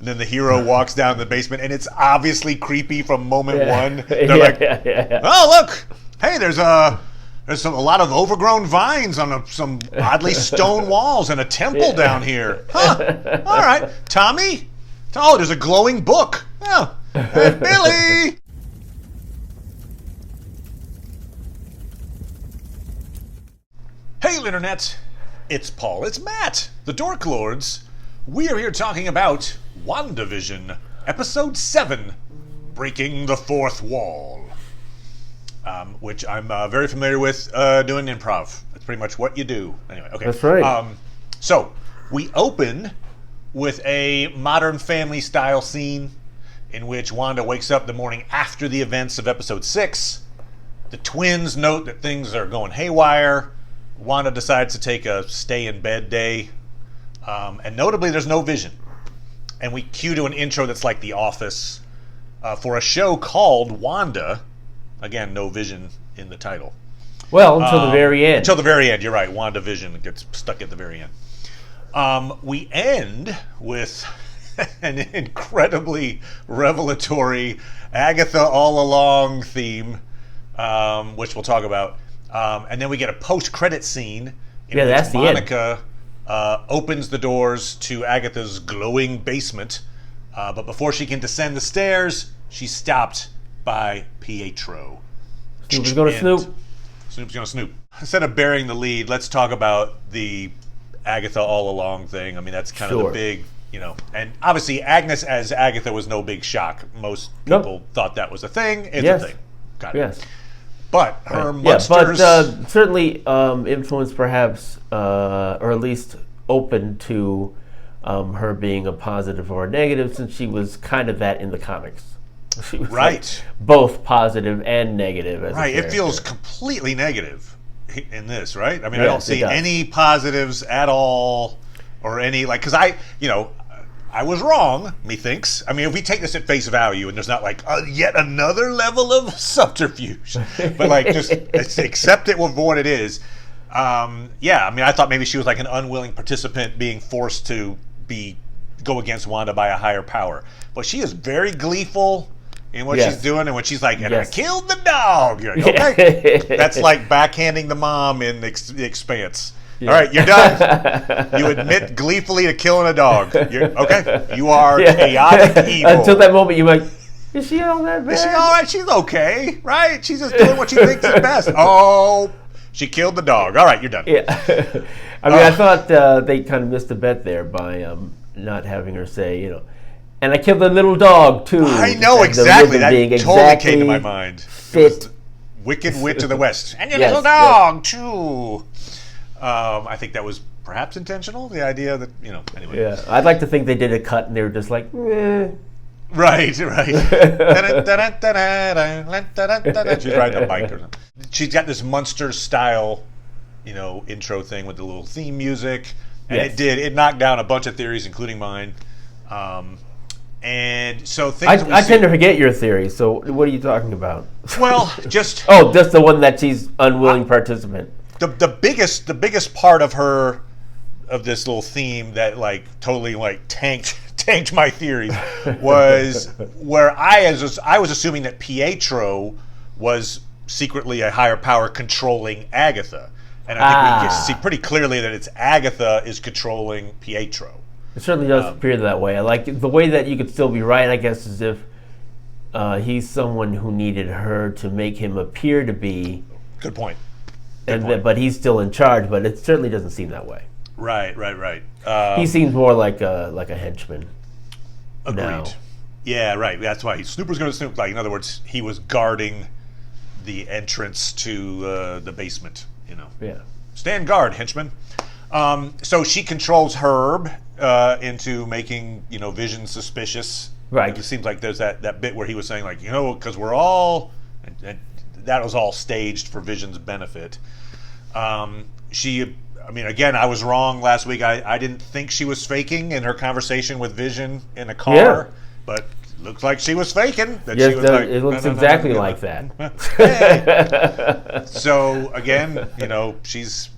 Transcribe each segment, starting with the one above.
And then the hero walks down the basement, and it's obviously creepy from moment one. They're oh, look! Hey, there's a lot of overgrown vines on some oddly stone walls and a temple down here. Huh. All right. Tommy? Oh, there's a glowing book. Oh, hey, Billy! Hey, Internet. It's Paul. It's Matt. The Dork Lords. We are here talking about WandaVision, Episode 7, Breaking the Fourth Wall. Which I'm very familiar with doing improv. That's pretty much what you do. Anyway, okay. That's right. So, we open with a Modern Family-style scene in which Wanda wakes up the morning after the events of Episode 6. The twins note that things are going haywire. Wanda decides to take a stay-in-bed day. And notably, there's no Vision. And we cue to an intro that's like The Office for a show called Wanda. Again, no Vision in the title. Well, until the very end. Until the very end, you're right. WandaVision gets stuck at the very end. We end with an incredibly revelatory Agatha All Along theme, which we'll talk about. And then we get a post-credit scene in which that's Monica opens the doors to Agatha's glowing basement. But before she can descend the stairs, she's stopped by Pietro. Snoop's going to snoop. Snoop's going to snoop. Instead of burying the lead, let's talk about the Agatha All Along thing. I mean, that's kind of the big, and obviously Agnes as Agatha was no big shock. Most people thought that was a thing. It's a thing. Got it. Yes. But her monsters... but certainly influenced perhaps, or at least open to her being a positive or a negative, since she was kind of that in the comics. She was like both positive and negative. As it feels completely negative in this, right? I mean, I don't see any positives at all, or any, because I was wrong, methinks. I mean, if we take this at face value, and there's not yet another level of subterfuge, but just accept it for what it is. I mean, I thought maybe she was like an unwilling participant being forced to go against Wanda by a higher power. But she is very gleeful in what she's doing, and when she's like, and I killed the dog, you're like, okay. That's like backhanding the mom in The Expanse. Yeah. All right, you're done. You admit gleefully to killing a dog. You are chaotic evil. Until that moment, you're like, is she all that bad? Is she all right? She's okay, right? She's just doing what she thinks is best. Oh, she killed the dog. All right, you're done. Yeah. I mean, I thought they kind of missed a bet there by not having her say, and I killed the little dog, too. I know, exactly. That totally came to my mind. Fit. Wicked Witch of the West. And your little dog, too. I think that was perhaps intentional, the idea that, anyway. Yeah, I'd like to think they did a cut and they were just like, eh. Right. She's riding a bike or something. She's got this Munster-style, intro thing with the little theme music. And it knocked down a bunch of theories, including mine. And so things I tend to forget your theory, so what are you talking about? Well, just... Oh, just the one that she's unwilling participant. The biggest part of this little theme that totally tanked my theories was where I was assuming that Pietro was secretly a higher power controlling Agatha, and I think we can see pretty clearly that it's Agatha is controlling Pietro. It certainly does appear that way. I like the way that you could still be right, I guess, is if he's someone who needed her to make him appear to be. Good point. But he's still in charge. But it certainly doesn't seem that way. Right. He seems more like a henchman. Agreed. Now. Yeah, right. That's why Snooper's going to snoop. In other words, he was guarding the entrance to the basement. Yeah. Stand guard, henchman. So she controls Herb into making Vision suspicious. Right. It seems like there's that bit where he was saying because we're all, and that was all staged for Vision's benefit. Again, I was wrong last week. I didn't think she was faking in her conversation with Vision in a car, but it looks like she was faking. It looks exactly like that. So again, she's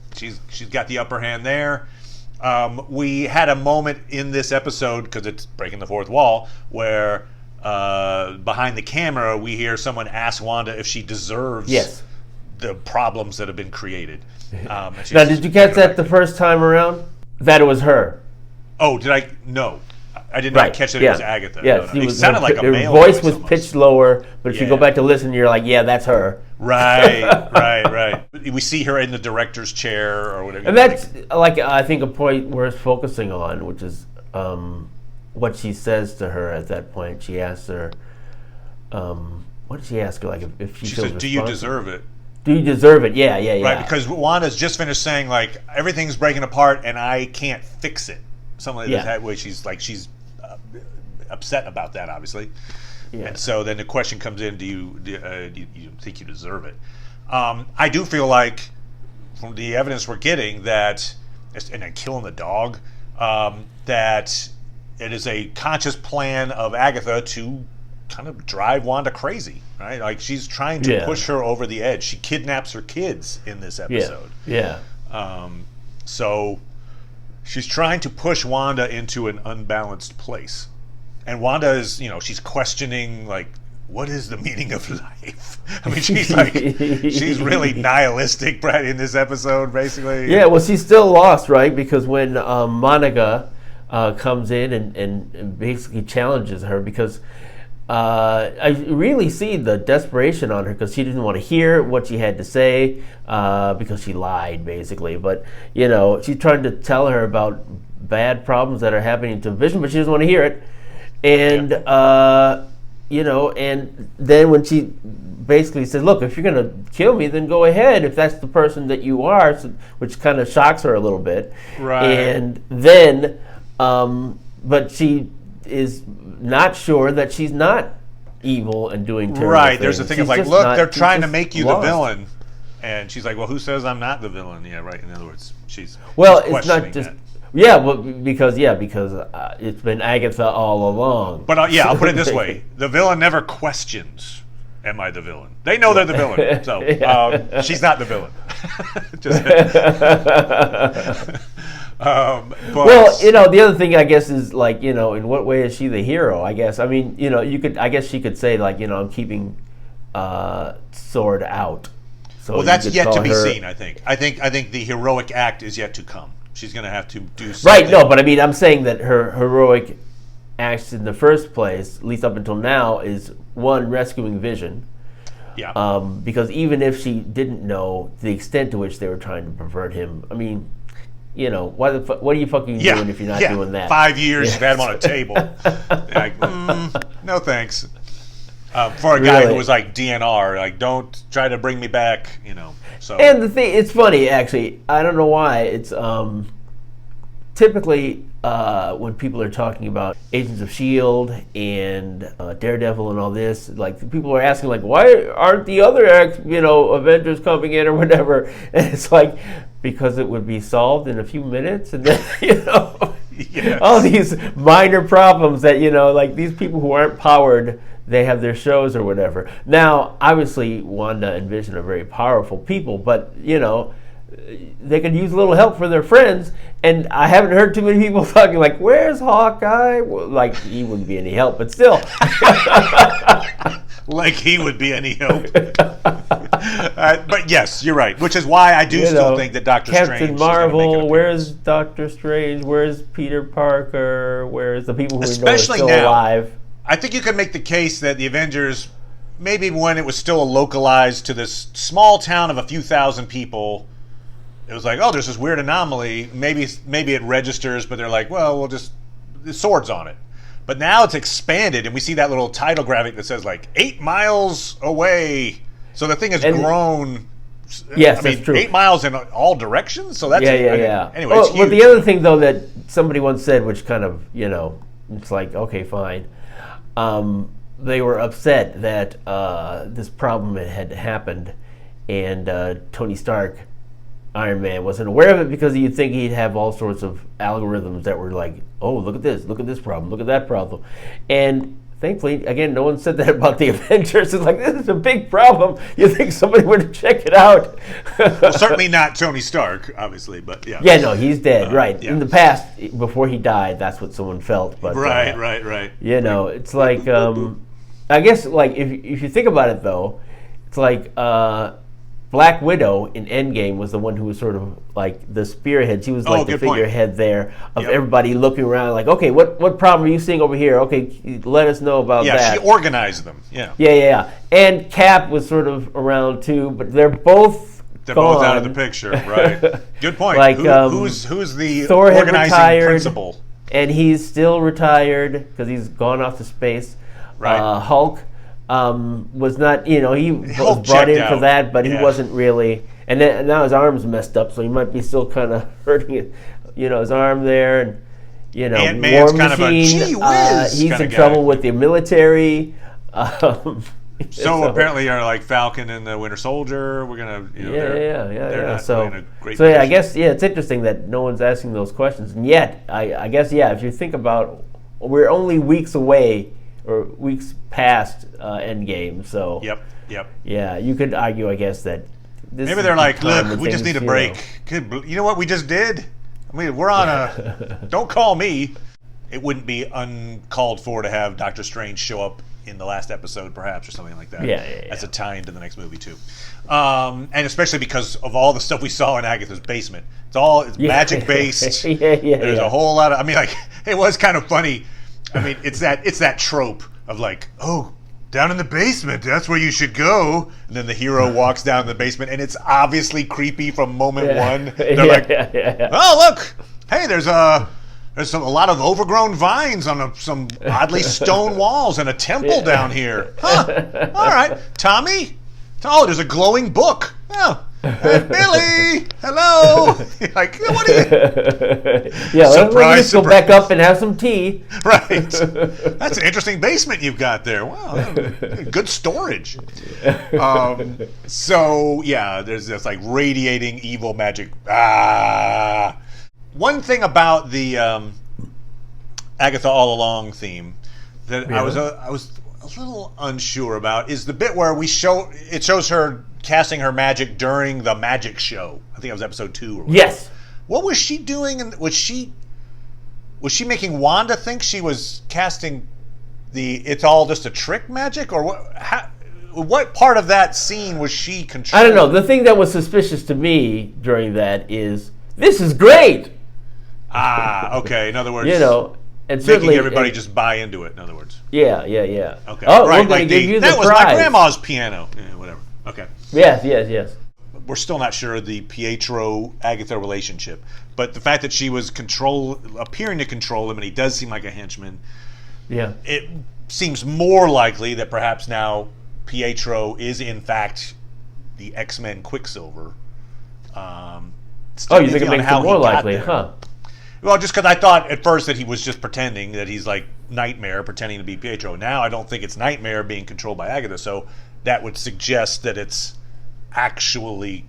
got the upper hand there. we had a moment in this episode, because it's breaking the fourth wall, where behind the camera we hear someone ask Wanda if she deserves the problems that have been created. Now, did you catch that the first time around? That it was her? Oh, did I? No. I did not catch that it was Agatha. Yes, no. It sounded like a male voice was pitched lower, but if you go back to listen, you're like, yeah, that's her. Right. We see her in the director's chair or whatever. And that's, like, I think a point worth focusing on, which is what she says to her at that point. She asks her, what did she ask her? Like, if she feels says, "Do you deserve it?" Do you deserve it? Yeah. Right, because Wanda's just finished saying, like, everything's breaking apart and I can't fix it. Something like that way. She's upset about that, obviously. Yeah. And so then the question comes in: Do you think you deserve it? I do feel like, from the evidence we're getting, that, and then killing the dog, that it is a conscious plan of Agatha to kind of drive Wanda crazy, right? Like, she's trying to push her over the edge. She kidnaps her kids in this episode. Yeah. So she's trying to push Wanda into an unbalanced place. And Wanda is, she's questioning, like, what is the meaning of life? I mean, she's really nihilistic, Brad, in this episode, basically. Yeah, well, she's still lost, right? Because when Monica comes in and basically challenges her, because I really see the desperation on her, because she didn't want to hear what she had to say, because she lied, basically. But, she's trying to tell her about bad problems that are happening to Vision, but she doesn't want to hear it. And, and then when she basically says, look, if you're going to kill me, then go ahead, if that's the person that you are, which kind of shocks her a little bit. Right. And then, but she is not sure that she's not evil and doing terrible things. There's a thing of, like, look, they're trying to make you the villain. And she's like, well, who says I'm not the villain? Yeah, right. In other words, she's it's not just... that. Yeah, well, because it's been Agatha all along. But I'll put it this way: the villain never questions, "Am I the villain?" They know they're the villain, so she's not the villain. Well, the other thing, I guess, is, like, in what way is she the hero? I guess. I mean, I guess she could say, like, I'm keeping Sword out. So that's yet to be seen. I think the heroic act is yet to come. She's going to have to do something. Right, no, but I mean, I'm saying that her heroic acts in the first place, at least up until now, is, one, rescuing Vision. Yeah. Because even if she didn't know the extent to which they were trying to pervert him, I mean, what are you fucking doing if you're not doing that? 5 years you've had him on a table. Like, no thanks. For a guy who was like DNR, like, don't try to bring me back, So. And the thing, it's funny, actually. I don't know why. It's typically when people are talking about Agents of S.H.I.E.L.D. and Daredevil and all this, like, people are asking, like, why aren't the other Avengers coming in or whatever? And it's like, because it would be solved in a few minutes, and then all these minor problems that like, these people who aren't powered, they have their shows or whatever. Now, obviously, Wanda and Vision are very powerful people, but, they could use a little help for their friends, and I haven't heard too many people talking, like, where's Hawkeye? Well, like, he wouldn't be any help, but still. Like he would be any help. But yes, you're right, which is why I do still think that Doctor Strange... Captain Marvel, where's Doctor Strange? Where's Peter Parker? Where's the people who know are still alive? I think you could make the case that the Avengers, maybe when it was still localized to this small town of a few thousand people, it was like, oh, there's this weird anomaly. Maybe it registers, but they're like, well, we'll just... the sword's on it. But now it's expanded, and we see that little title graphic that says, like, 8 miles away. So the thing has grown. Yes, that's true. 8 miles in all directions? So that's... Yeah. Anyway, it's huge. But the other thing, though, that somebody once said, which kind of, it's like, okay, fine. They were upset that this problem had happened, and Tony Stark, Iron Man, wasn't aware of it, because you'd think he'd have all sorts of algorithms that were like, oh, look at this problem, look at that problem. And thankfully, again, no one said that about the Avengers. It's like, this is a big problem. You think somebody would check it out? Well, certainly not Tony Stark, obviously, but yeah. Yeah, no, he's dead, right. Yeah. In the past, before he died, that's what someone felt. But Right. You know, it's like, I guess, like, if you think about it, though, it's like Black Widow in Endgame was the one who was sort of like the spearhead. She was like the figurehead there of everybody looking around like, okay, what problem are you seeing over here? Okay, let us know about that. Yeah, she organized them. Yeah. And Cap was sort of around too, but they're both both out of the picture, right? Good point. Like, who's the Thor organizing retired, principal? And he's still retired because he's gone off to space. Right. Hulk was not, he was brought in for that, but he wasn't really. And then, now his arm's messed up, so he might be still kind of hurting it, his arm there. And Ant-Man's War kind of a Machine, gee whiz he's kind in of trouble guy. with the military. So apparently, like Falcon and the Winter Soldier, we're gonna, they're not so, really in a great so yeah, I position. guess it's interesting that no one's asking those questions, and yet I guess if you think about, we're only weeks away or weeks past Endgame, so Yep. Yeah, you could argue, I guess, that this Maybe is they're the like, time look, when we just things, need a break. You know what we just did? I mean, we're on a. Don't call me. It wouldn't be uncalled for to have Doctor Strange show up in the last episode, perhaps, or something like that. Yeah. As a tie into the next movie too, and especially because of all the stuff we saw in Agathas Basement. It's magic based. There's a whole lot of. I mean, like, it was kind of funny. I mean, it's that trope of like, oh, down in the basement, that's where you should go. And then the hero walks down the basement, and it's obviously creepy from moment one. They're like, oh, look, hey, there's a lot of overgrown vines on some oddly stone walls and a temple down here. Huh, all right. Tommy? Oh, there's a glowing book. Oh, hey, Billy, hello. Like, what are you? Yeah, let's just go back up and have some tea. Right. That's an interesting basement you've got there. Wow, good storage. So, yeah, there's this like radiating evil magic. One thing about the Agatha All Along theme that I was a little unsure about is the bit where it shows her casting her magic during the magic show. I think it was episode 2 or whatever. Yes. What was she doing? And was she making Wanda think she was casting it's all just a trick magic, or what part of that scene was she controlling? I don't know. The thing that was suspicious to me during that is, this is great. Okay. In other words, and certainly making everybody just buy into it. In other words, yeah. Okay. Oh, right. we're going to give you the that prize. was my grandma's piano. Yeah, whatever. Okay. Yes. We're still not sure of the Pietro-Agatha relationship, but the fact that she was appearing to control him, and he does seem like a henchman. Yeah. It seems more likely that perhaps now Pietro is in fact the X-Men Quicksilver. You think it makes it more likely, huh? Well, just because I thought at first that he was just pretending, that he's like Nightmare pretending to be Pietro. Now I don't think it's Nightmare being controlled by Agatha, so that would suggest that it's actually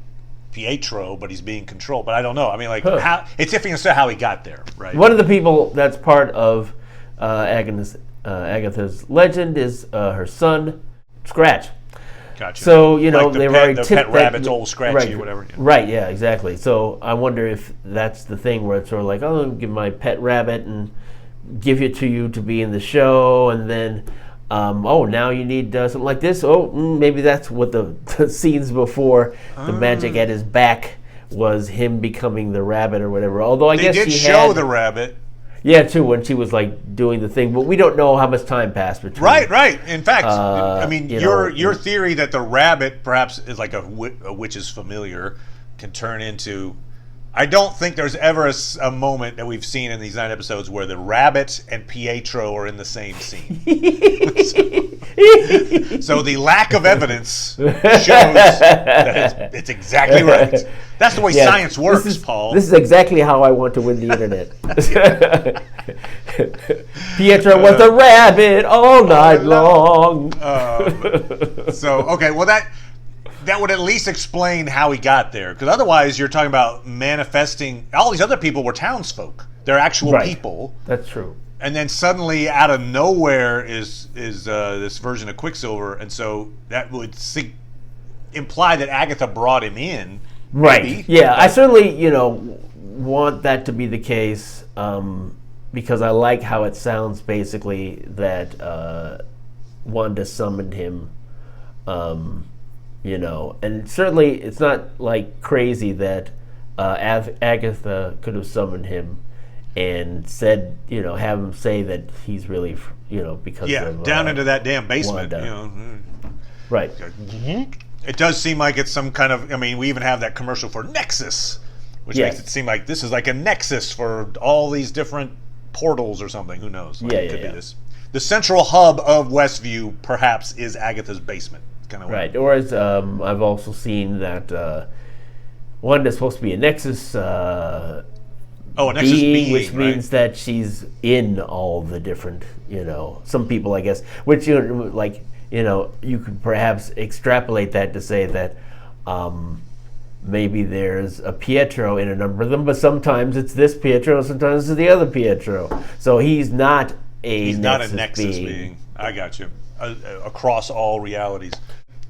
Pietro, but he's being controlled. But I don't know. I mean, like, it's iffy as to how he got there, right? One of the people that's part of Agatha's legend is her son, Scratch. Gotcha. So, like they've already tipped pet that, rabbit's old Scratchy or whatever. Yeah. Right, yeah, exactly. So I wonder if that's the thing where it's sort of like, oh, I'll give my pet rabbit and give it to you to be in the show, and then, now you need something like this. Oh, maybe that's what the scenes before the magic at his back was him becoming the rabbit or whatever. Although I guess they did she show had the rabbit. Yeah, too, when she was like doing the thing, but we don't know how much time passed between. Right. In fact, I mean, your know, theory that the rabbit perhaps is like a witch's familiar can turn into. I don't think there's ever a moment that we've seen in these 9 episodes where the rabbit and Pietro are in the same scene. So the lack of evidence shows that it's exactly right. That's the way science works, Paul. This is exactly how I want to win the internet. Pietro was a rabbit all night long. Okay, well that would at least explain how he got there, because otherwise you're talking about manifesting. All these other people were townsfolk; they're actual people. That's true. and then suddenly out of nowhere is this version of Quicksilver, and so that would imply that Agatha brought him in. Right. Maybe. Yeah, I certainly, want that to be the case, because I like how it sounds basically that Wanda summoned him, and certainly it's not like crazy that Agatha could have summoned him and said, have him say that he's really, because of down into that damn basement, Wanda. Right. It does seem like it's some kind of, we even have that commercial for Nexus, which makes it seem like this is like a nexus for all these different portals or something. Who knows? It could be this. The central hub of Westview, perhaps, is Agatha's basement. Kind of right. Or as I've also seen that Wanda's supposed to be a Nexus a Nexus being, which means that she's in all the different, some people, I guess, which, you could perhaps extrapolate that to say that maybe there's a Pietro in a number of them, but sometimes it's this Pietro, sometimes it's the other Pietro. So he's not a Nexus being. I got you. Across all realities.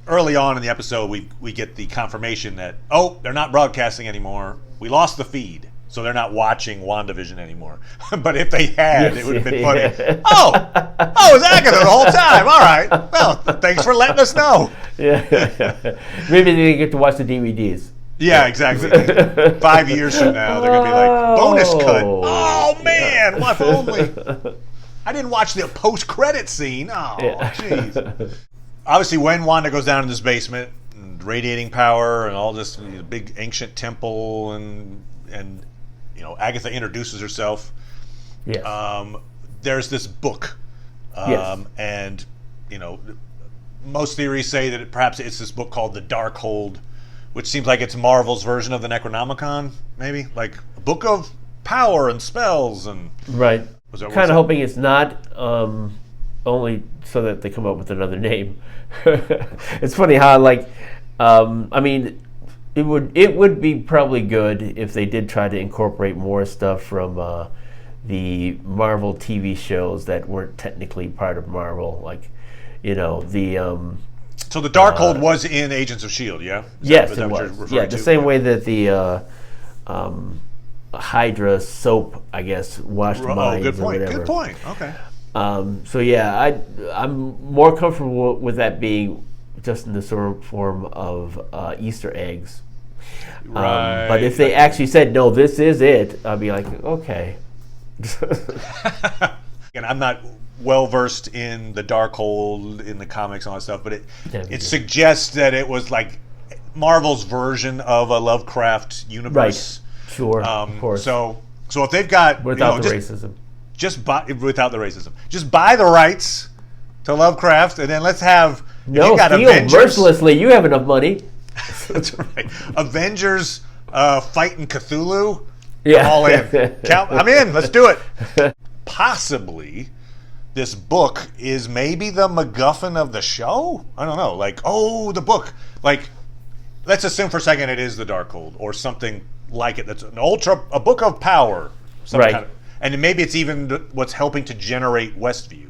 Early on in the episode, we get the confirmation that, they're not broadcasting anymore. We lost the feed, so they're not watching WandaVision anymore. But if they had, it would have been funny. It was Agatha the whole time. All right. Well, thanks for letting us know. Yeah. Maybe they get to watch the DVDs. Yeah, exactly. 5 years from now, they're going to be like, bonus cut. Oh, man, what only? I didn't watch the post-credit scene. Oh, jeez. Obviously, when Wanda goes down in this basement, and radiating power and all this big ancient temple, and Agatha introduces herself. Yes. There's this book. And, most theories say that perhaps it's this book called The Darkhold, which seems like it's Marvel's version of the Necronomicon, maybe? Like a book of power and spells and... Right. Kind of hoping it's not, only so that they come up with another name. It's funny how, it would be probably good if they did try to incorporate more stuff from the Marvel TV shows that weren't technically part of Marvel, So the Darkhold was in Agents of S.H.I.E.L.D., yeah? Yes, it was. Yeah, the same way that the Hydra soap, I guess, washed minds good point. or whatever. Good point. Okay. I'm more comfortable with that being just in the sort of form of Easter eggs. Right. But if they actually said, no, this is it, I'd be like, okay. And I'm not well versed in the Darkhold, in the comics and all that stuff, but it suggests that it was like Marvel's version of a Lovecraft universe. Right. Sure, of course. So if they've got without the racism, without the racism, just buy the rights to Lovecraft, and then let's have steal Avengers, mercilessly. You have enough money. That's right. Avengers fighting Cthulhu. Yeah, I'm all in. I'm in. Let's do it. Possibly, this book is maybe the MacGuffin of the show. I don't know. The book. Let's assume for a second it is the Darkhold or something like it. That's a book of power. Right. And maybe it's even what's helping to generate Westview.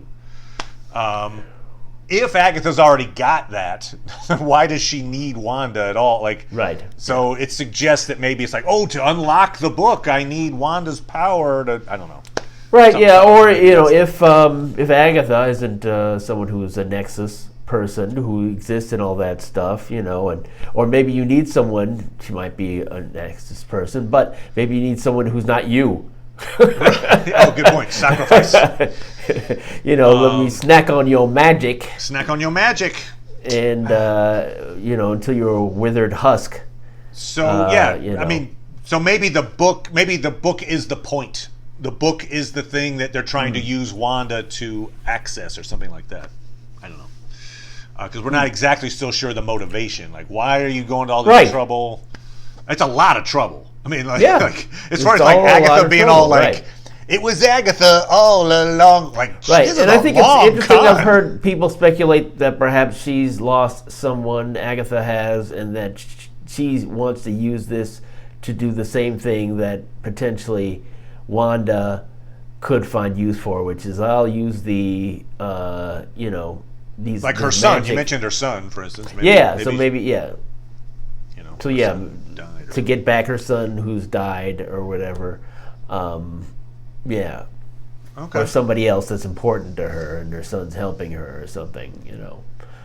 If Agatha's already got that, why does she need Wanda at all? Right. So it suggests that maybe it's to unlock the book, I need Wanda's power to, I don't know. Right, or, if Agatha isn't someone who's a Nexus person who exists in all that stuff, or maybe you need someone, she might be a Nexus person, but maybe you need someone who's not you. Good point. Sacrifice. Let me snack on your magic. Snack on your magic. And, until you're a withered husk. So, so maybe the book is the point. The book is the thing that they're trying to use Wanda to access or something like that. I don't know. Because we're not exactly still sure the motivation. Why are you going to all this trouble? It's a lot of trouble. As far as Agatha being all it was Agatha all along. Right, and I think it's interesting. I've heard people speculate that perhaps she's lost someone, Agatha has, and that she wants to use this to do the same thing that potentially Wanda could find use for, which is I'll use the these like her son. You mentioned her son, for instance. To get back her son who's died or whatever. Okay. Or somebody else that's important to her, and her son's helping her or something,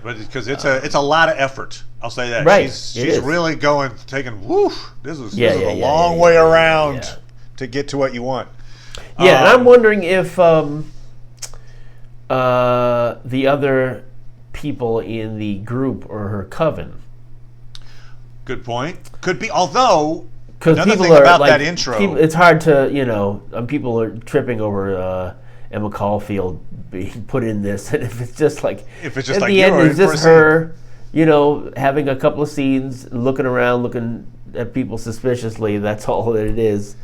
But because it's a lot of effort, I'll say that. Right. She's really taking. Woo! This is a long way around to get to what you want. Yeah, and I'm wondering if the other people in the group or her coven. Good point. Could be, although. Because another people thing are about that intro, it's hard to people are tripping over Emma Caulfield being put in this, and if it's just like at the end, it's just her, having a couple of scenes, looking around, looking at people suspiciously. That's all that it is,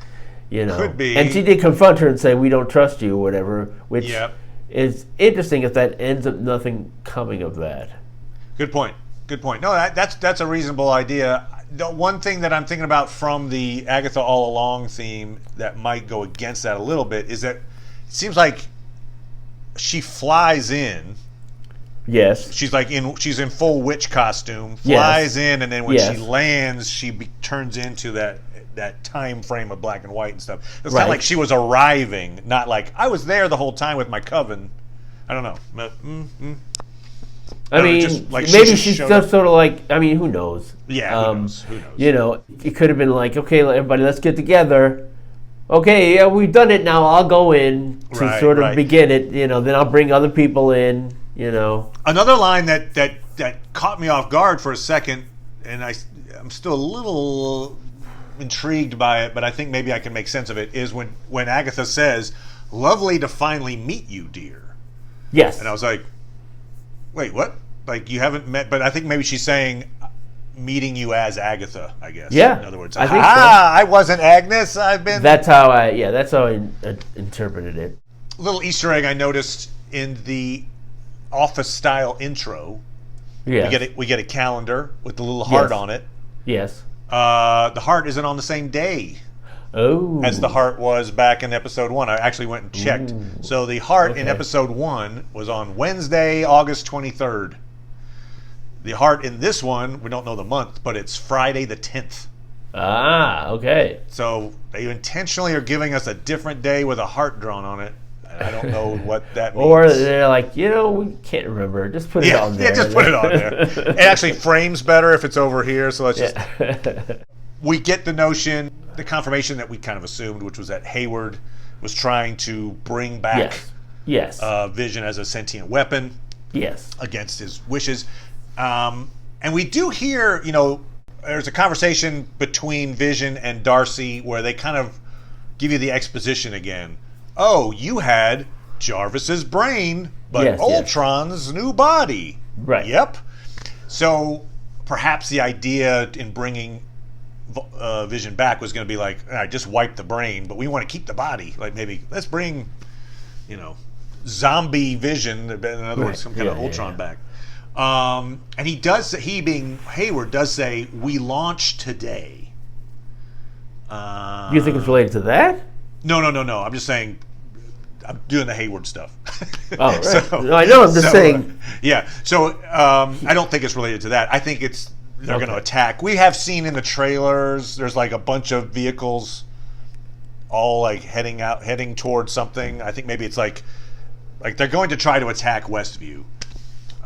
Could be. And she did confront her and say, "We don't trust you," or whatever, which is interesting. If that ends up nothing coming of that. Good point. No, that's a reasonable idea. The one thing that I'm thinking about from the Agatha All Along theme that might go against that a little bit is that it seems like she flies in. Yes. She's in full witch costume, flies in, and then when she lands, she turns into that time frame of black and white and stuff. It's kind of like she was arriving, not like I was there the whole time with my coven. I don't know. Maybe she's just sort of like, who knows? Yeah, who knows? It could have been like, okay, everybody, let's get together. Okay, yeah, we've done it now. I'll go in to begin it. Then I'll bring other people in. Another line that caught me off guard for a second, and I'm still a little intrigued by it, but I think maybe I can make sense of it, is when Agatha says, "Lovely to finally meet you, dear." Yes. And I was like, wait, what? Like, you haven't met, but I think maybe she's saying meeting you as Agatha, I guess. Yeah. In other words, I think so. I wasn't Agnes. I've been. That's how I interpreted it. A little Easter egg I noticed in the Office style intro. Yeah. We get a calendar with the little heart on it. Yes. The heart isn't on the same day. Oh. As the heart was back in episode 1. I actually went and checked. Ooh. So the heart in episode 1 was on Wednesday, August 23rd. The heart in this one, we don't know the month, but it's Friday the 10th. Ah, okay. So they intentionally are giving us a different day with a heart drawn on it. I don't know what that means. Or they're like, we can't remember. Just put it on there. Yeah, just put it on there. It actually frames better if it's over here, so let's just... We get the notion, the confirmation that we kind of assumed, which was that Hayward was trying to bring back Vision as a sentient weapon against his wishes. And we do hear, there's a conversation between Vision and Darcy where they kind of give you the exposition again. Oh, you had Jarvis's brain, but Ultron's new body. Right. Yep. So perhaps the idea in bringing Vision back was going to be like, all right, just wipe the brain, but we want to keep the body. Like maybe let's bring, zombie Vision, in other words, some kind of Ultron back. And he being Hayward does say, we launch today. You think it's related to that? No. I'm just saying, I'm doing the Hayward stuff. Oh, right. So, I know, I'm just saying. So I don't think it's related to that. I think they're going to attack. We have seen in the trailers, there's like a bunch of vehicles all like heading towards something. I think maybe it's like they're going to try to attack Westview.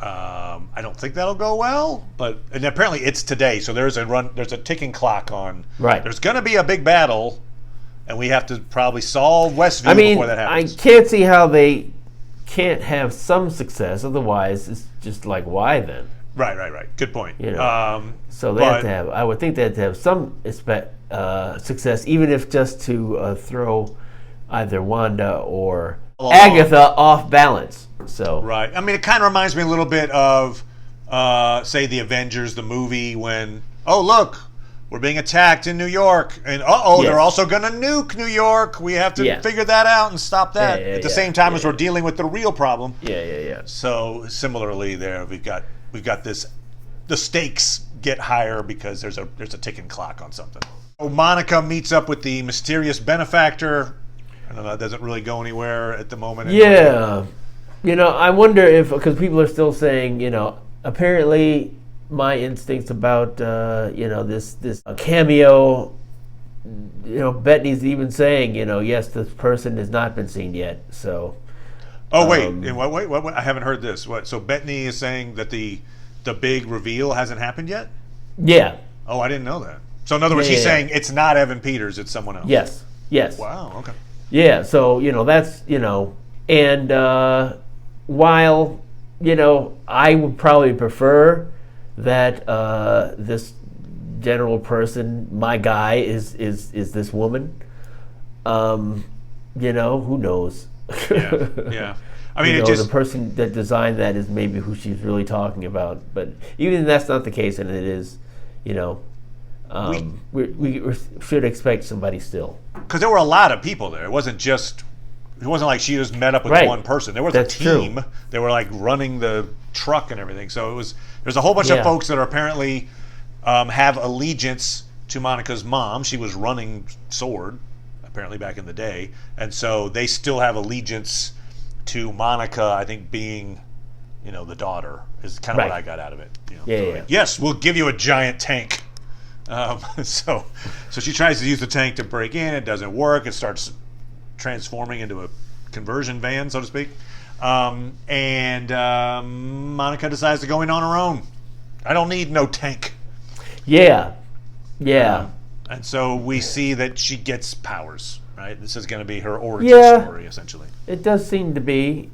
I don't think that'll go well, and apparently it's today. So there's a ticking clock on. Right. There's going to be a big battle, and we have to probably solve Westview before that happens. I can't see how they can't have some success. Otherwise, it's just like, why then? Right. Good point. So they have to have. I would think they have to have some success, even if just to throw either Wanda or Agatha off balance. So right. I mean, it kind of reminds me a little bit of, say, the Avengers, the movie, when look, we're being attacked in New York, and they're also going to nuke New York. We have to figure that out and stop that at the same time as we're dealing with the real problem. Yeah. So similarly, there we've got this. The stakes get higher because there's a ticking clock on something. So Monica meets up with the mysterious benefactor. I don't know. It doesn't really go anywhere at the moment. Yeah. I wonder if, because people are still saying, apparently my instincts about, this cameo, Bettany's even saying, yes, this person has not been seen yet. So. Oh, wait. What? I haven't heard this. What? So Bettany is saying that the big reveal hasn't happened yet? Yeah. Oh, I didn't know that. So in other words, she's saying it's not Evan Peters, it's someone else. Yes. Wow, okay. Yeah, so, that's, and while, I would probably prefer that this general person, my guy, is this woman, who knows? Yeah. I mean, the person that designed that is maybe who she's really talking about. But even if that's not the case, and it is, we should expect somebody still. Because there were a lot of people there. It wasn't like she just met up with one person. There was a team. True. They were like running the truck and everything. So there's a whole bunch of folks that are apparently have allegiance to Monica's mom. She was running S.W.O.R.D. apparently back in the day, and so they still have allegiance to Monica. I think being, the daughter is kind of what I got out of it. Yes, we'll give you a giant tank. So she tries to use the tank to break in. It doesn't work. It starts transforming into a conversion van, so to speak. And Monica decides to go in on her own. I don't need no tank. Yeah. And so we see that she gets powers, right? This is going to be her origin story, essentially. It does seem to be,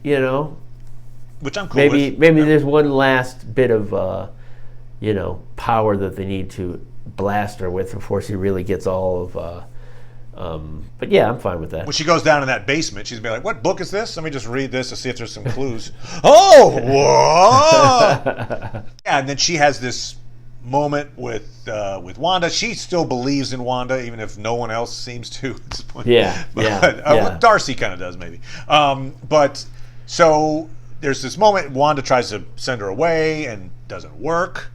Which I'm cool with. Maybe there's one last bit of, power that they need to blast her with before she really gets all of... but yeah, I'm fine with that. When she goes down in that basement, she's going to be like, what book is this? Let me just read this to see if there's some clues. Oh! Whoa! Yeah, and then she has this moment with Wanda. She still believes in Wanda, even if no one else seems to at this point. Yeah. Darcy kind of does, maybe. But so there's this moment. Wanda tries to send her away and doesn't work.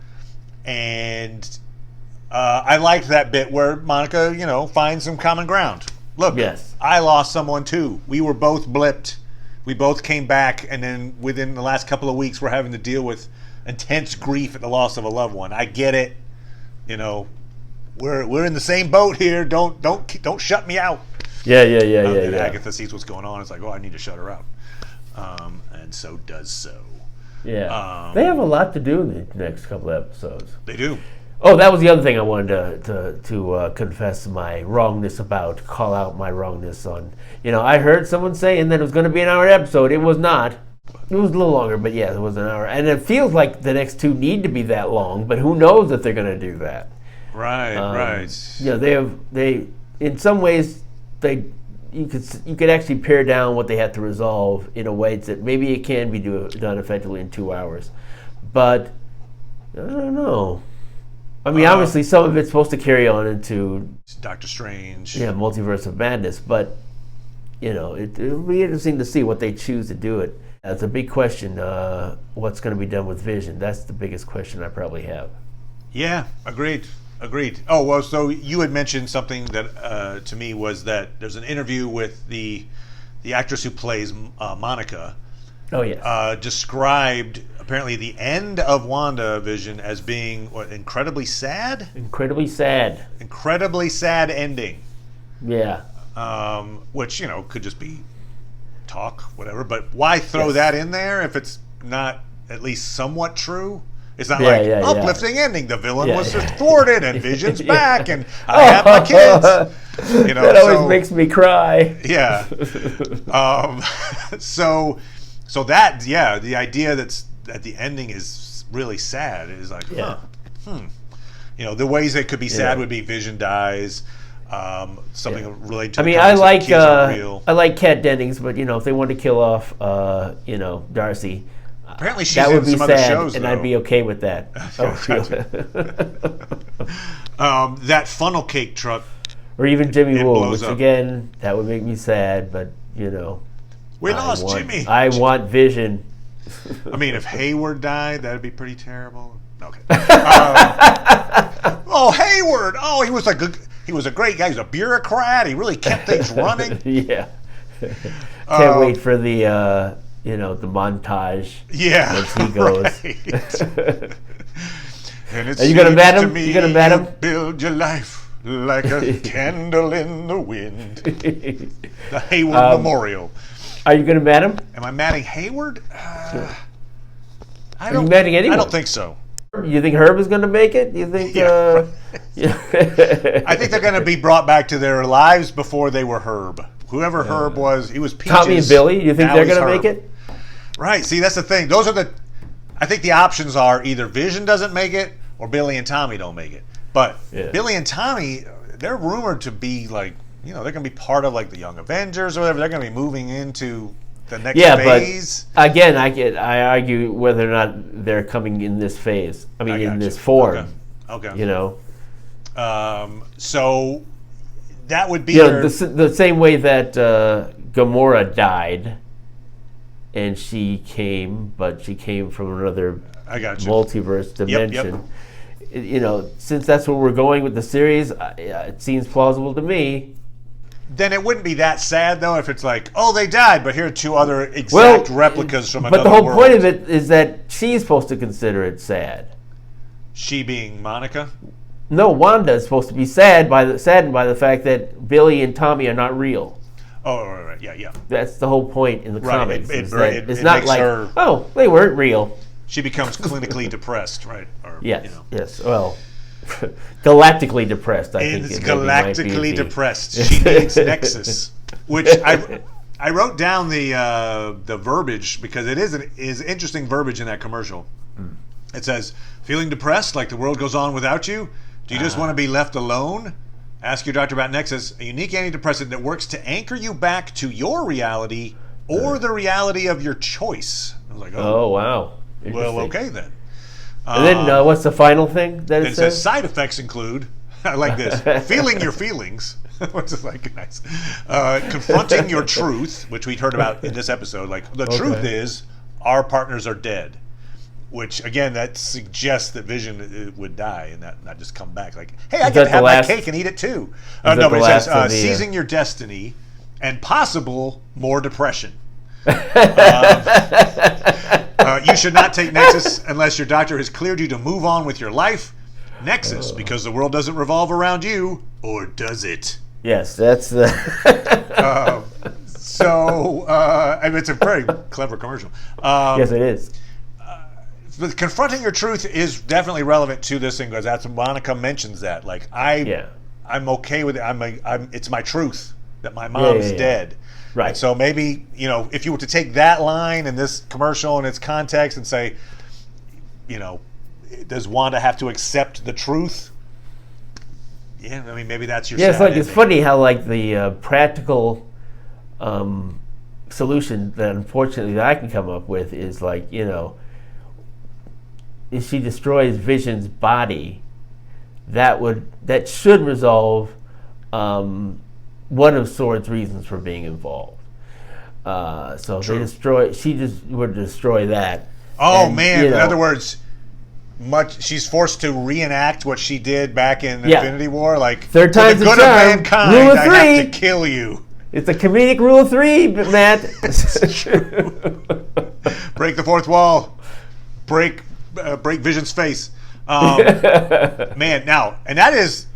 And I liked that bit where Monica, finds some common ground. Look, I lost someone too. We were both blipped. We both came back, and then within the last couple of weeks, we're having to deal with intense grief at the loss of a loved one. I get it. We're in the same boat here. Don't shut me out. Yeah. Agatha sees what's going on. It's like, I need to shut her out, and so does so. Yeah, they have a lot to do in the next couple of episodes. They do. Oh, that was the other thing I wanted to confess my wrongness about. Call out my wrongness on. I heard someone saying that it was going to be an hour episode. It was not. It was a little longer, but yeah, it was an hour. And it feels like the next two need to be that long, but who knows if they're going to do that? Right. They in some ways you could actually pare down what they have to resolve in a way that maybe it can be done effectively in 2 hours, but I don't know. I mean, obviously, some of it's supposed to carry on into Doctor Strange. Yeah, Multiverse of Madness, but it'll be interesting to see what they choose to do it. That's a big question. What's going to be done with Vision? That's the biggest question I probably have. Yeah, agreed. Oh, well, so you had mentioned something that to me was that there's an interview with the actress who plays Monica. Oh, yes. Described apparently the end of WandaVision as being incredibly sad? Incredibly sad. Incredibly sad ending. Yeah. Which, could just be talk, whatever, but why throw that in there if it's not at least somewhat true? It's not uplifting ending. The villain was thwarted and Vision's back and I have my kids. That always makes me cry. Yeah. So that, the idea that's at the ending is really sad is like, the ways it could be sad would be Vision dies, something related to I like cat endings, but if they want to kill off Darcy, apparently she's in some other shows, and I'd be okay with that. That funnel cake truck, or even Jimmy Woo, which again that would make me sad, but we lost Jimmy. I want Vision. I mean, if Hayward died, that'd be pretty terrible. Okay. Hayward! Oh, he was a great guy. He was a bureaucrat. He really kept things running. Yeah. Can't wait for the the montage. Yeah, as he goes. Right. And Are you gonna bat him? You gonna bat him? Build your life like a candle in the wind. The Hayward Memorial. Are you gonna bat him? Am I matting Hayward? Are you matting anyone? I don't think so. You think Herb is going to make it? You think? Yeah. I think they're going to be brought back to their lives before they were Herb. Whoever Herb was, he was Peaches. Tommy and Billy. You think they're going to make it? Right. See, that's the thing. Those are the. I think the options are either Vision doesn't make it or Billy and Tommy don't make it. But Billy and Tommy, they're rumored to be like, they're going to be part of like the Young Avengers or whatever. They're going to be moving into the next phase. But again, I argue whether or not they're coming in this phase. I mean, in this form. Okay. So that would be the same way that Gamora died, and she came from another multiverse dimension. Yep. Since that's where we're going with the series, it seems plausible to me. Then it wouldn't be that sad, though, if it's like, oh, they died, but here are two other exact replicas from another world. But the whole point of it is that she's supposed to consider it sad. She being Monica? No, Wanda is supposed to be saddened by the fact that Billy and Tommy are not real. Oh, right, yeah. That's the whole point in the comics. It's not like, they weren't real. She becomes clinically depressed, right? Or, yes. Well, galactically depressed, I think. Galactically depressed. She needs Nexus, which I wrote down the verbiage because it is interesting verbiage in that commercial. It says, feeling depressed like the world goes on without you? Do you just want to be left alone? Ask your doctor about Nexus, a unique antidepressant that works to anchor you back to your reality or the reality of your choice. I was like, oh wow. Well, okay then. And then what's the final thing that it says? Side effects include, I like this, feeling your feelings, which is like nice, confronting your truth, which we heard about in this episode. Like, the truth is, our partners are dead. Which, again, that suggests that Vision would die and not just come back. Like, hey, I can have my cake and eat it too. No, but it says seizing your destiny and possible more depression. You should not take Nexus unless your doctor has cleared you to move on with your life. Nexus, because the world doesn't revolve around you, or does it? Yes, that's the... I mean, it's a very clever commercial. Yes, it is. But confronting your truth is definitely relevant to this thing because that's Monica mentions that. Like, I'm okay with it. It's my truth that my mom's dead. Right. And so maybe, if you were to take that line in this commercial in its context and say, does Wanda have to accept the truth? Yeah, I mean, maybe that's your it's funny how, like, the practical solution that, unfortunately, that I can come up with is, like, if she destroys Vision's body, that should resolve one of Sword's reasons for being involved. She just would destroy that. Oh, and, man! In other words, she's forced to reenact what she did back in Infinity War. Like, third time's the good of mankind, rule of three. I have to kill you. It's a comedic rule of three, Matt. Break the fourth wall. Break Vision's face. Man, now, and that is,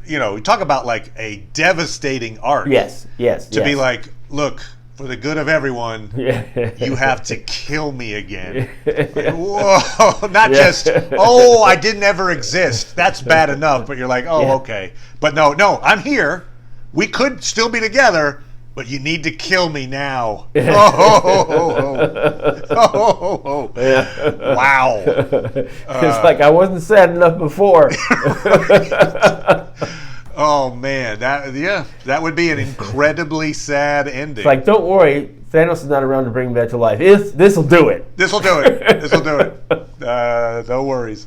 we talk about like a devastating arc. Yes. To be like, look, for the good of everyone, you have to kill me again. Like, whoa, not just, I didn't ever exist. That's bad enough, but you're like, okay. But no, I'm here. We could still be together, but you need to kill me now. Wow. It's like I wasn't sad enough before. Oh, man. That would be an incredibly sad ending. It's like, don't worry, Thanos is not around to bring me back to life. This'll do it. This'll do it. No worries.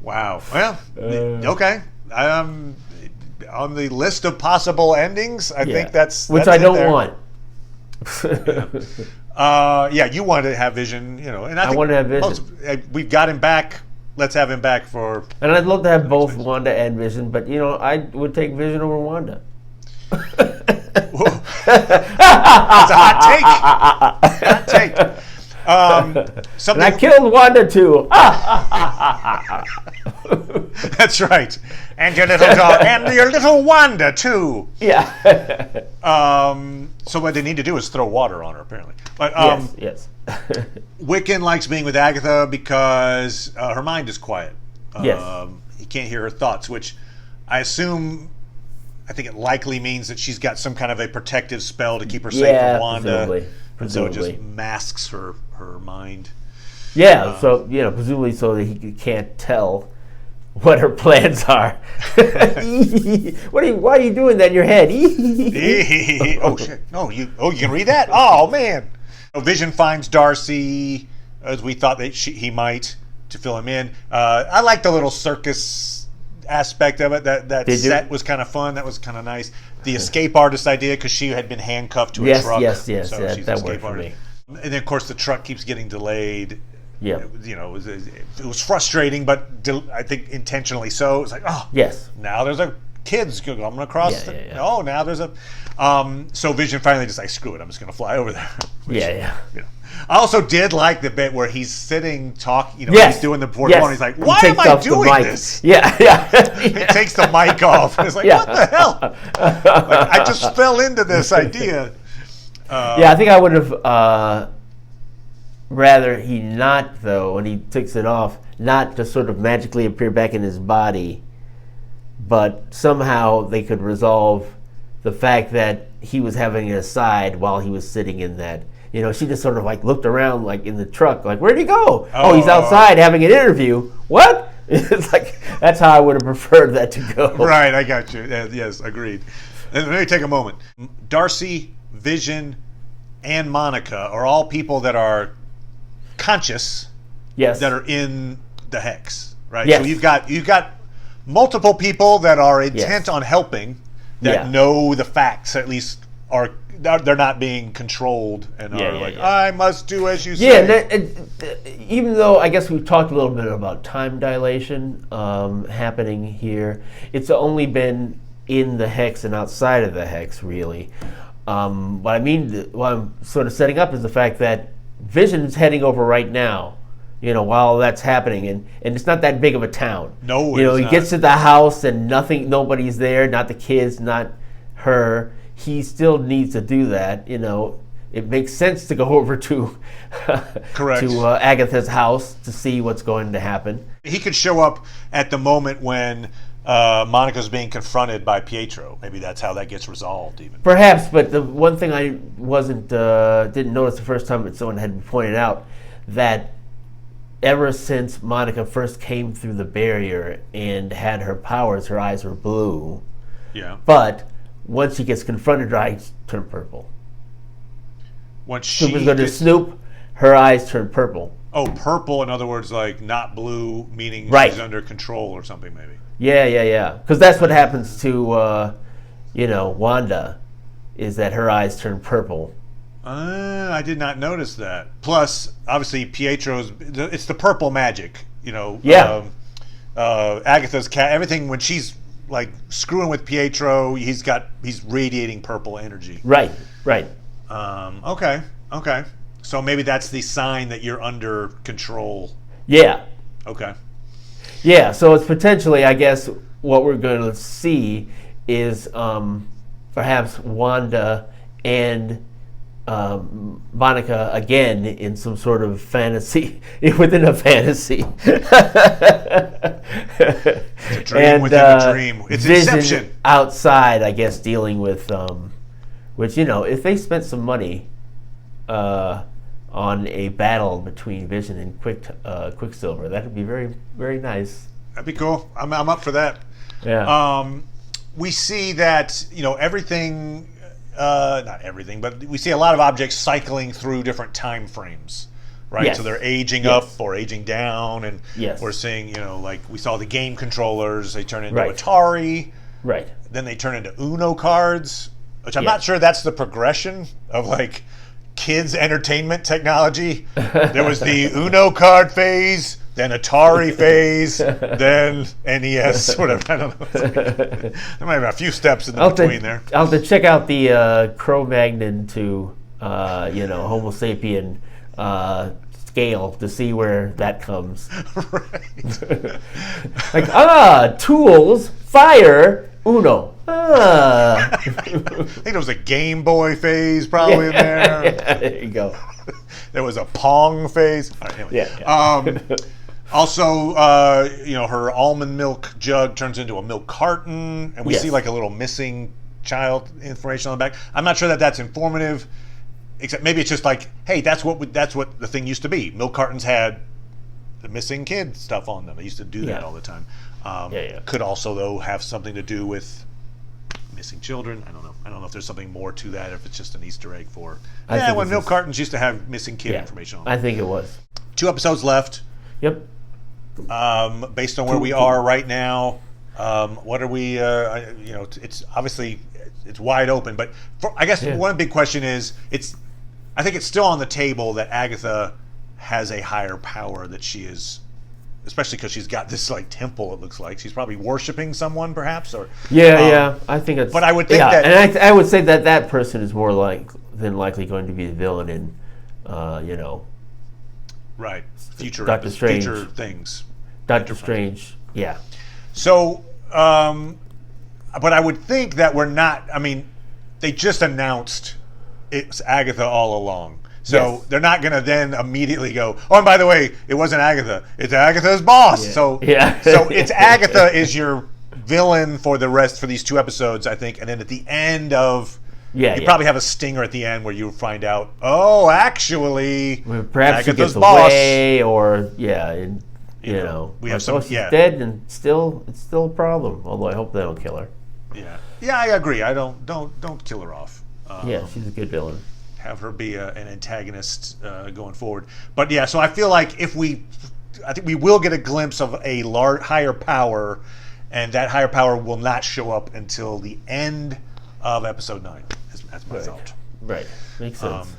Wow. Well, okay. On the list of possible endings, I think that's which I don't want. You want to have Vision, and I want to have Vision. We've got him back. Let's have him back for. And I'd love to have both Wanda and Vision, but I would take Vision over Wanda. That's a hot take. And I killed Wanda too. That's right. And your little dog, and your little Wanda too. Yeah. So what they need to do is throw water on her, apparently. But yes. Wiccan likes being with Agatha because her mind is quiet. Yes. He can't hear her thoughts, which I think it likely means that she's got some kind of a protective spell to keep her safe from Wanda. Presumably. So it just masks her mind. Yeah, so presumably so that he can't tell what her plans are. Why are you doing that in your head? Oh shit! No, you can read that? Oh man! Vision finds Darcy, as we thought that he might, to fill him in. I like the little circus aspect of it. That set was kind of fun. That was kind of nice. The escape artist idea, because she had been handcuffed to a truck. Yes. So she's that escape worked for artist. me. And then, of course, the truck keeps getting delayed. Yeah. It was frustrating, but I think intentionally so. It's like, yes. Now there's kids going across. Yeah. Oh, now there's a. So Vision finally just like, screw it, I'm just going to fly over there. Which, yeah. I also did like the bit where he's sitting, talking. Yes. He's doing the report. He's like, why am I doing this? Yeah. He takes the mic off. It's like, what the hell? I just fell into this idea. I think I would have rather he not, though, when he takes it off, not just sort of magically appear back in his body, but somehow they could resolve the fact that he was having an aside while he was sitting in that. She just sort of like looked around like in the truck, like, where'd he go? Oh, he's outside having an interview. What? It's like, that's how I would have preferred that to go. Right, I got you. Yes, agreed. And let me take a moment. Darcy, Vision, and Monica are all people that are conscious. Yes. That are in the hex, right? Yes. So you've got multiple people that are intent on helping, that know the facts, at least they're not being controlled and I must do as you say. Even though I guess we've talked a little bit about time dilation happening here, it's only been in the hex and outside of the hex, really. What I'm sort of setting up is the fact that Vision's heading over right now, while that's happening, and it's not that big of a town. No, he gets to the house and nobody's there, not the kids, not her. He still needs to do that. It makes sense to go over to Agatha's house to see what's going to happen. He could show up at the moment when Monica's being confronted by Pietro. Maybe that's how that gets resolved, even. Perhaps, but the one thing I didn't notice the first time that someone had pointed out, that ever since Monica first came through the barrier and had her powers, her eyes were blue. Yeah. But once she gets confronted, her eyes turn purple. Once she was going to snoop, her eyes turn purple. Oh, purple, in other words, like not blue, meaning she's under control or something, maybe. Yeah. Because that's what happens to, Wanda, is that her eyes turn purple. I did not notice that. Plus, obviously, it's the purple magic, Yeah. Agatha's cat, everything, when she's like screwing with Pietro, he's radiating purple energy. Right. Okay. So maybe that's the sign that you're under control. Yeah. Okay. Yeah, so it's potentially, I guess, what we're going to see is perhaps Wanda and Monica again in some sort of fantasy, within a fantasy. It's a dream within a dream. It's Vision Inception. Outside, I guess, dealing with, which, if they spent some money on a battle between Vision and Quicksilver, that would be very, very nice. That'd be cool. I'm up for that. Yeah. We see that, everything... not everything, but we see a lot of objects cycling through different time frames, right? Yes. So they're aging up or aging down, and yes. we're seeing, like we saw the game controllers, they turn into right. Atari, right? Then they turn into Uno cards, which I'm not sure that's the progression of like kids' entertainment technology. There was the Uno card phase, then Atari phase, then NES, whatever. I don't know. There might be a few steps in between there. I'll have to check out the Cro-Magnon to Homo sapien scale to see where that comes. Right. Tools, fire, Uno. I think there was a Game Boy phase probably in there. Yeah, there you go. There was a Pong phase. All right, anyway. Yeah. Also, her almond milk jug turns into a milk carton, and we see like a little missing child information on the back. I'm not sure that that's informative, except maybe it's just like, hey, that's what the thing used to be. Milk cartons had the missing kid stuff on them. They used to do that all the time. Could also, though, have something to do with missing children. I don't know. I don't know if there's something more to that, if it's just an Easter egg for when milk cartons used to have missing kid information on them. I think it was. 2 episodes left. Yep. Based on where we are right now, what are we? It's obviously it's wide open. But I guess one big question is, I think it's still on the table that Agatha has a higher power that she is, especially because she's got this like temple. It looks like she's probably worshiping someone, perhaps, or I think it's. But I would think that, and I would say that person is more than likely going to be the villain in, right, future Doctor Strange, future things. Doctor Strange, yeah. So, but I would think that we're not. I mean, they just announced it's Agatha all along. So they're not going to then immediately go, oh, and by the way, it wasn't Agatha. It's Agatha's boss. Yeah. So it's Agatha is your villain for these 2 episodes, I think. And then at the end of, you probably have a stinger at the end where you find out, oh, actually, perhaps Agatha's she gets boss. away, or we have some. She's dead, and it's still a problem. Although I hope they don't kill her. Yeah, I agree. I don't kill her off. She's a good villain. Have her be an antagonist going forward. But so I feel like I think we will get a glimpse of a higher power, and that higher power will not show up until the end of episode 9. That's my thought. Right, makes sense.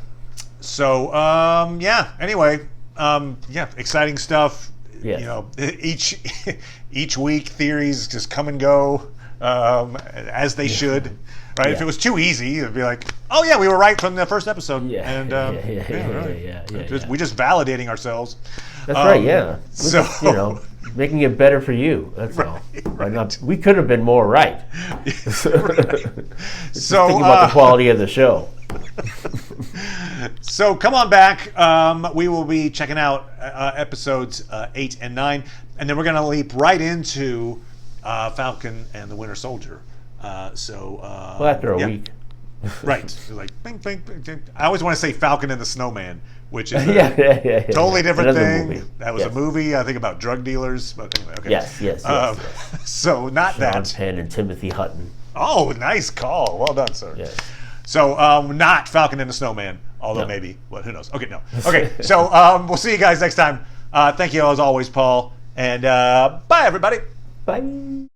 Anyway, exciting stuff. Yes. Each week theories just come and go as they should. Right? If it was too easy, it'd be like, oh yeah, we were right from the first episode. We just validating ourselves. That's right. Yeah. So making it better for you. That's all. Right? Not, we could have been more right. So thinking about the quality of the show. So come on back. We will be checking out episodes 8 and 9, and then we're going to leap right into Falcon and the Winter Soldier. After a week. Right. Like, bing, bing, bing, bing. I always want to say Falcon and the Snowman, which is totally different thing. Movie. That was a movie, I think, about drug dealers. But anyway, okay. Yes. So not Sean that. Penn and Timothy Hutton. Oh, nice call. Well done, sir. Yes. So not Falcon and the Snowman, although maybe. Well, who knows? Okay, no. Okay, so we'll see you guys next time. Thank you as always, Paul. And bye, everybody. Bye.